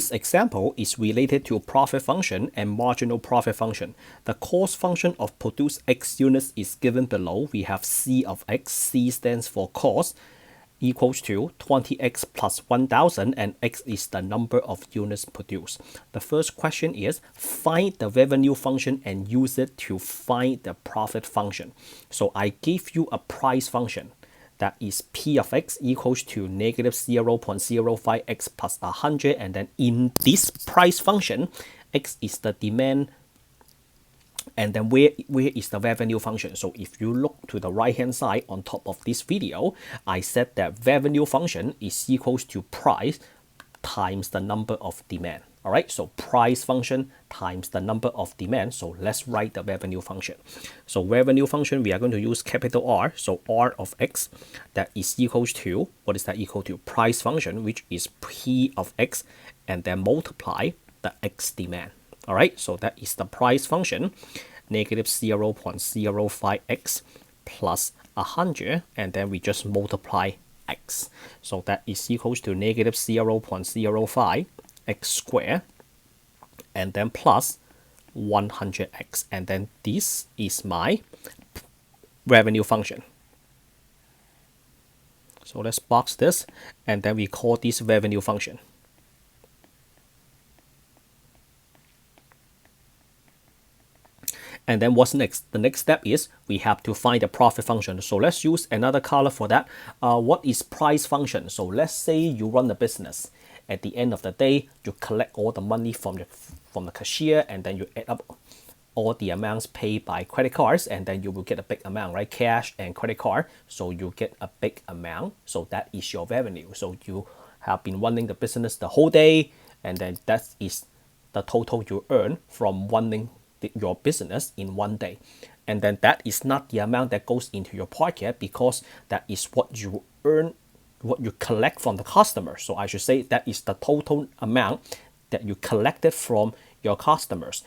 This example is related to profit function and marginal profit function. The cost function of produced X units is given below. We have C of X. C stands for cost, equals to 20x plus 1000, and X is the number of units produced. The first question is find the revenue function and use it to find the profit function. So I give you a price function. That is P of X equals to negative 0.05x plus 100. And then in this price function, X is the demand. And then where is the revenue function? So if you look to the right hand side on top of this video, I said that revenue function is equals to price times the number of demand. All right, so price function times the number of demand. So let's write the revenue function. So revenue function, we are going to use capital R. So R of X, that is equals to, what is that equal to? Price function, which is P of X, and then multiply the X demand. All right, so that is the price function, negative 0.05x plus 100, and then we just multiply X. So that is equals to negative 0.05 X squared, and then plus 100x, and then this is my revenue function. So let's box this, and then we call this revenue function. And then what's next? The next step is we have to find the profit function. So let's use another color for that. What is price function? So let's say you run a business. At the end of the day, you collect all the money from the cashier, and then you add up all the amounts paid by credit cards, and then you will get a big amount, right? Cash and credit card. So you get a big amount. So that is your revenue. So you have been running the business the whole day, and then that is the total you earn from running your business in one day. And then that is not the amount that goes into your pocket, because that is what you earn, what you collect from the customer. So I should say that is the total amount that you collected from your customers.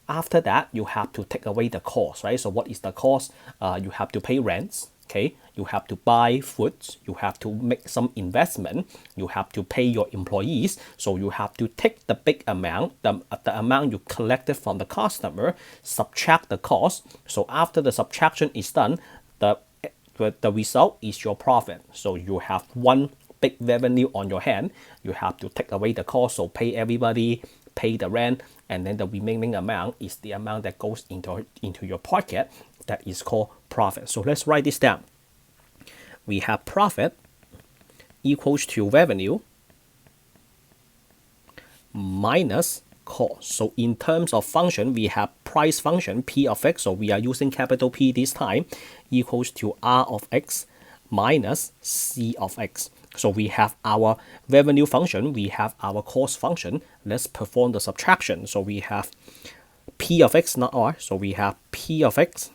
After that, you have to take away the cost, right? So what is the cost? You have to pay rents, okay? You have to buy foods, you have to make some investment, you have to pay your employees. So you have to take the big amount, the amount you collected from the customer, subtract the cost. So after the subtraction is done, the result is your profit. So you have one big revenue on your hand. You have to take away the cost, so pay everybody, pay the rent, and then the remaining amount is the amount that goes into your pocket. That is called profit. So let's write this down. We have profit equals to revenue minus cost. So in terms of function, we have price function P of X, so we are using capital P this time, equals to R of X minus C of X. So we have our revenue function, we have our cost function. Let's perform the subtraction. So we have P of X, not R, so we have P of X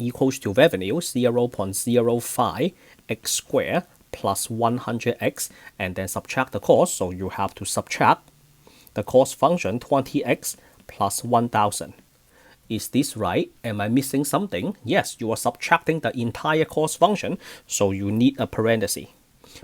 equals to revenue 0.05 x squared plus 100x, and then subtract the cost. So you have to subtract the cost function 20x plus 1000. Is this right? Am I missing something? Yes, you are subtracting the entire cost function, so you need a parenthesis,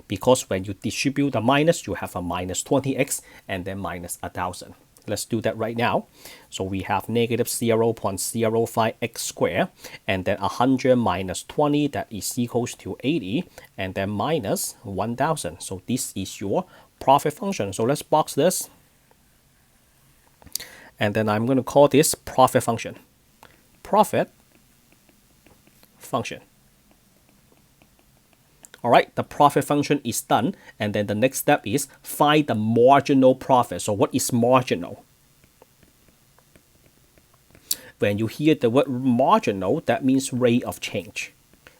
because when you distribute the minus, you have a minus 20x and then minus 1000. Let's do that right now. So we have negative 0.05x squared, and then 100 minus 20, that is equals to 80, and then minus 1000. So this is your profit function. So let's box this. And then I'm going to call this profit function. Profit function. All right, the profit function is done. And then the next step is find the marginal profit. So what is marginal? When you hear the word marginal, that means rate of change.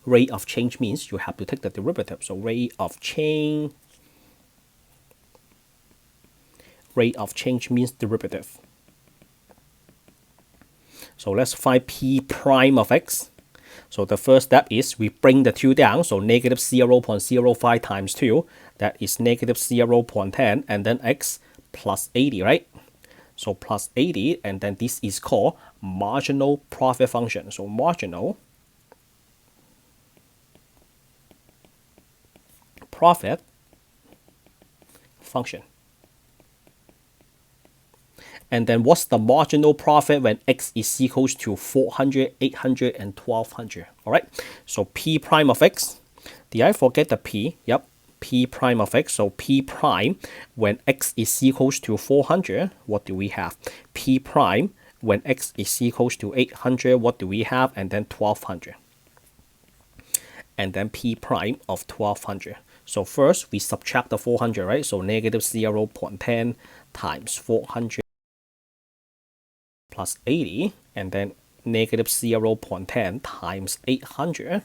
Rate of change means you have to take the derivative. So rate of change means derivative. So let's find P prime of X. So the first step is we bring the 2 down. So negative 0.05 times 2, that is negative 0.10, and then X plus 80, right? So plus 80, and then this is called marginal profit function. So marginal profit function. And then what's the marginal profit when x is equals to 400, 800, and 1200? All right, so p prime of x. Did I forget the p? Yep, p prime of x. So p prime when x is equals to 400, what do we have? P prime when x is equals to 800, what do we have? And then 1200. And then p prime of 1200. So first we subtract the 400, right? So negative 0.10 times 400 plus 80, and then negative 0.10 times 800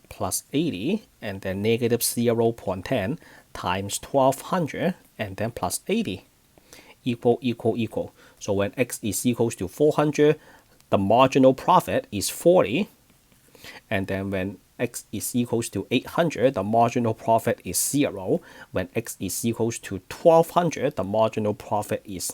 plus 80, and then negative 0.10 times 1200, and then plus 80, equal. So when x is equals to 400, the marginal profit is 40, and then when x is equals to 800, the marginal profit is 0. When x is equals to 1200, the marginal profit is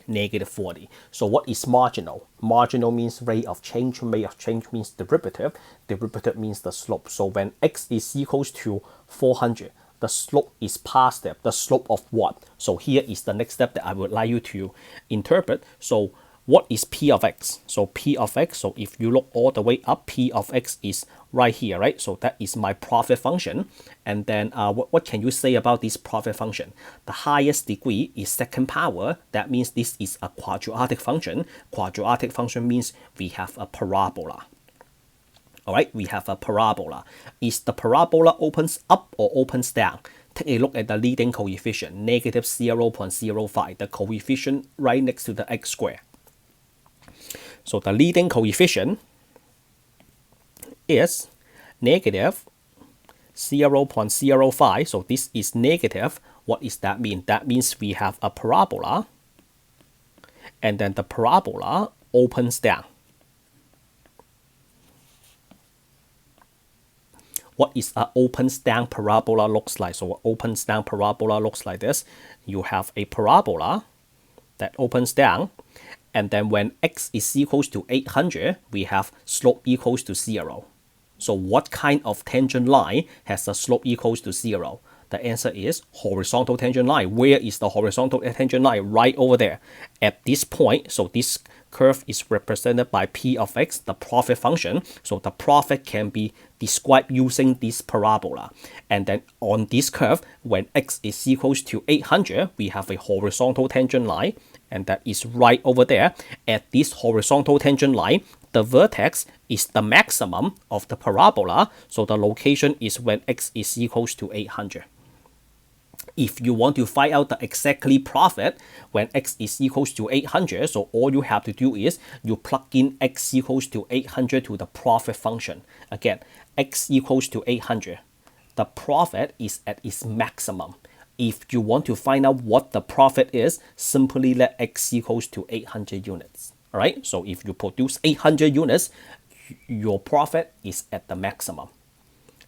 negative 40. So what is marginal? Marginal means rate of change. Rate of change means derivative. Derivative means the slope. So when x is equals to 400, the slope is positive. The slope of what? So here is the next step that I would like you to interpret. So what is p of x? So p of x, so if you look all the way up, p of x is right here, right? So that is my profit function. And then what can you say about this profit function? The highest degree is second power. That means this is a quadratic function. Quadratic function means we have a parabola. All right, we have a parabola. Is the parabola opens up or opens down? Take a look at the leading coefficient, negative 0.05, the coefficient right next to the x squared. So the leading coefficient is negative 0.05. So this is negative. What does that mean? That means we have a parabola, and then the parabola opens down. What is an opens down parabola looks like? So what opens down parabola looks like this. You have a parabola that opens down, and then when x is equals to 800, we have slope equals to 0. So what kind of tangent line has a slope equals to 0? The answer is horizontal tangent line. Where is the horizontal tangent line? Right over there. At this point, so this curve is represented by p of x, the profit function. So the profit can be described using this parabola. And then on this curve, when x is equals to 800, we have a horizontal tangent line, and that is right over there. At this horizontal tangent line, the vertex is the maximum of the parabola, so the location is when x is equals to 800. If you want to find out the exactly profit when x is equals to 800, so all you have to do is you plug in x equals to 800 to the profit function. Again, x equals to 800. The profit is at its maximum. If you want to find out what the profit is, simply let x equals to 800 units. All right, so if you produce 800 units, your profit is at the maximum.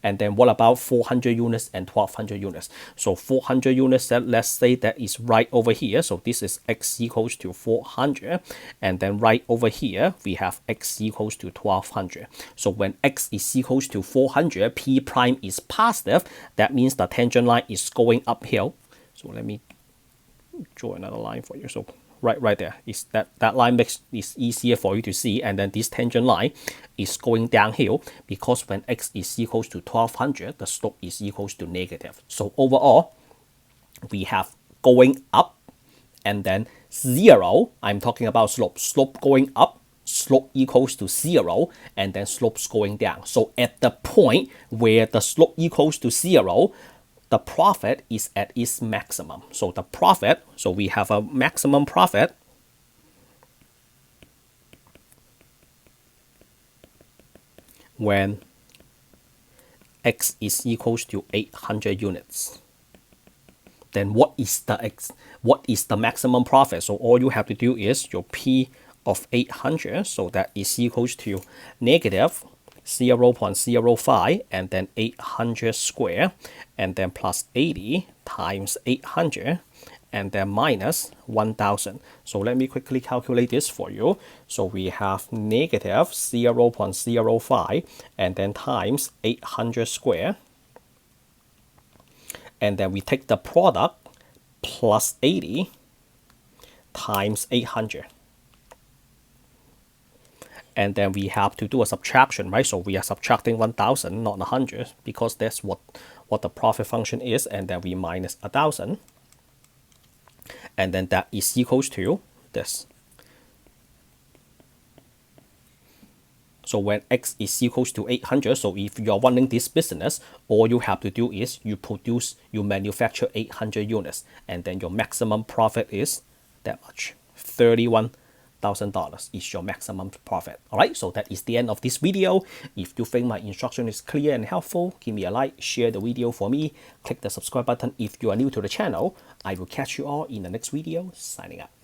And then what about 400 units and 1200 units? So 400 units, let's say that is right over here. So this is x equals to 400. And then right over here, we have x equals to 1200. So when x is equals to 400, p prime is positive. That means the tangent line is going uphill. So let me draw another line for you. So right there is that line makes it easier for you to see, and then this tangent line is going downhill because when x is equals to 1200, the slope is equals to negative. So overall, we have going up and then 0. I'm talking about slope going up, slope equals to 0, and then slopes going down. So at the point where the slope equals to 0, the profit is at its maximum. So the profit, so we have a maximum profit when x is equals to 800 units. Then what is the maximum profit? So all you have to do is your p of 800, so that is equals to negative 0.05 and then 800 square, and then plus 80 times 800, and then minus 1000. So let me quickly calculate this for you. So we have negative 0.05 and then times 800 square, and then we take the product plus 80 times 800. And then we have to do a subtraction, right? So we are subtracting 1,000, not 100, because that's what the profit function is. And then we minus 1,000. And then that is equals to this. So when x is equals to 800, so if you're running this business, all you have to do is you manufacture 800 units, and then your maximum profit is that much. $31,000 is your maximum profit. All right, so that is the end of this video. If you think my instruction is clear and helpful, give me a like, share the video for me, click the subscribe button if you are new to the channel. I will catch you all in the next video. Signing out.